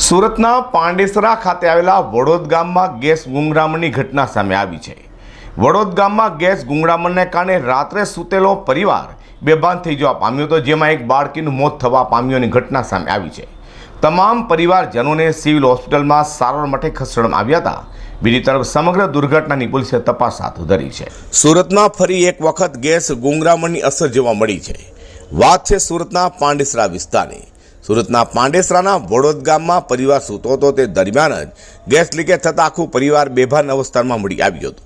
સુરતના પાંડેસરા ખાતે આવેલા વડોદ ગામમાં ગેસ ગુંગરામણની ઘટના સામે આવી છે। વડોદ ગામમાં ગેસ ગુંગરામણને કારણે રાત્રે સૂતેલો પરિવાર બેભાન થઈ જવા પામ્યો હતો, જેમાં એક બાળકીનું મોત થવા પામ્યોની ઘટના સામે આવી છે। તમામ પરિવારજનોને સિવિલ હોસ્પિટલમાં સારવાર માટે ખસેડવામાં આવ્યા હતા। બીજી તરફ સમગ્ર દુર્ઘટનાની પોલીસે તપાસ હાથ ધરી છે। સુરતમાં ફરી એક વખત ગેસ ગુંગરામણની અસર જોવા મળી છે। વાત છે સુરતના પાંડેસરા વિસ્તારની। સુરતના પાંડેસરાના વડોદ ગામમાં પરિવાર સૂતો હતો તે દરમિયાન જ ગેસ લીકેજ થતાં આખું પરિવાર બેભાન અવસ્થામાં મળી આવ્યું હતું।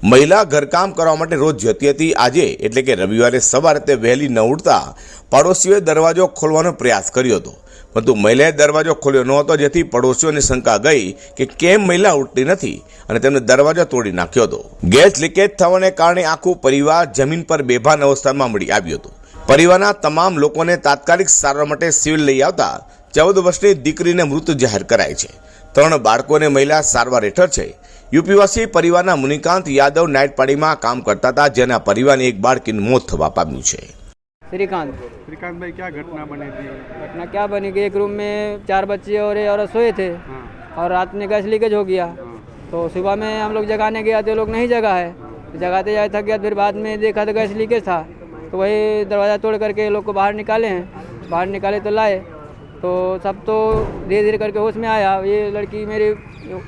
મહિલા ઘરકામ કરવા માટે રોજ જતી હતી। આજે એટલે કે રવિવારે સવારે તે વહેલી ન ઉઠતા પડોશીઓએ દરવાજો ખોલવાનો પ્રયાસ કર્યો હતો, પરંતુ મહિલાએ દરવાજો ખોલ્યો નહોતો, જેથી પડોશીઓને શંકા ગઈ કે કેમ મહિલા ઉઠતી નથી અને તેમને દરવાજો તોડી નાખ્યો હતો। ગેસ લીકેજ થવાને કારણે આખું પરિવાર જમીન પર બેભાન અવસ્થામાં મળી આવ્યું હતું। પરિવારના તમામ લોકોને તાત્કાલિક સારવાર માટે સિવિલ લઈ આવતા 14 વર્ષની દીકરીને મૃત જાહેર કરાઈ છે। 3 બાળકોને મહિલા સારવાર હેઠળ છે। યુપીવાસી પરિવારના મુનિકાंत यादव नाइट पार्टी में काम करता था, जेना परिवार एक बाळक की मौत थवा पाम्यु छे। श्रीकांत भाई, क्या घटना बनी थी? घटना क्या बनी कि एक रूम में 4 बच्चे और एक औरत सोए थे और रात में गैस लीकेज हो गया। तो सुबह में हम लोग जगाने गया तो लोग नहीं जगा है, जगाते जाए थक गया। फिर बाद में देखा तो गैस लीकेज था, तो वही दरवाज़ा तोड़ करके लोग को बाहर निकाले हैं। बाहर निकाले तो लाए तो सब तो धीरे धीरे करके होश में आया। ये लड़की मेरी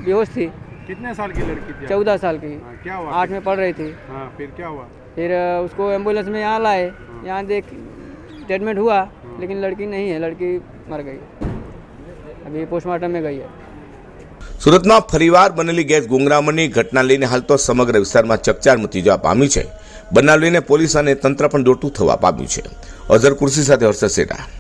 बेहोश थी। कितने साल की लड़की थी? 14 साल की। क्या हुआ? 8 में पढ़ रही थी। फिर क्या हुआ? फिर उसको एम्बुलेंस में यहाँ लाए, यहाँ देख ट्रीटमेंट हुआ, लेकिन लड़की नहीं है, लड़की मर गई। अभी पोस्टमार्टम में गई है। સુરતમાં ફરીવાર બનેલી ગેસ ગુંગરામણની ઘટના લઈને હાલ તો સમગ્ર વિસ્તારમાં ચકચાર મચી જવા પામી છે। બનાવ લઈને પોલીસ અને તંત્ર પણ દોડતું થવા પામ્યું છે। અઝર કુર્સી સાથે હર્ષદ સેઠા।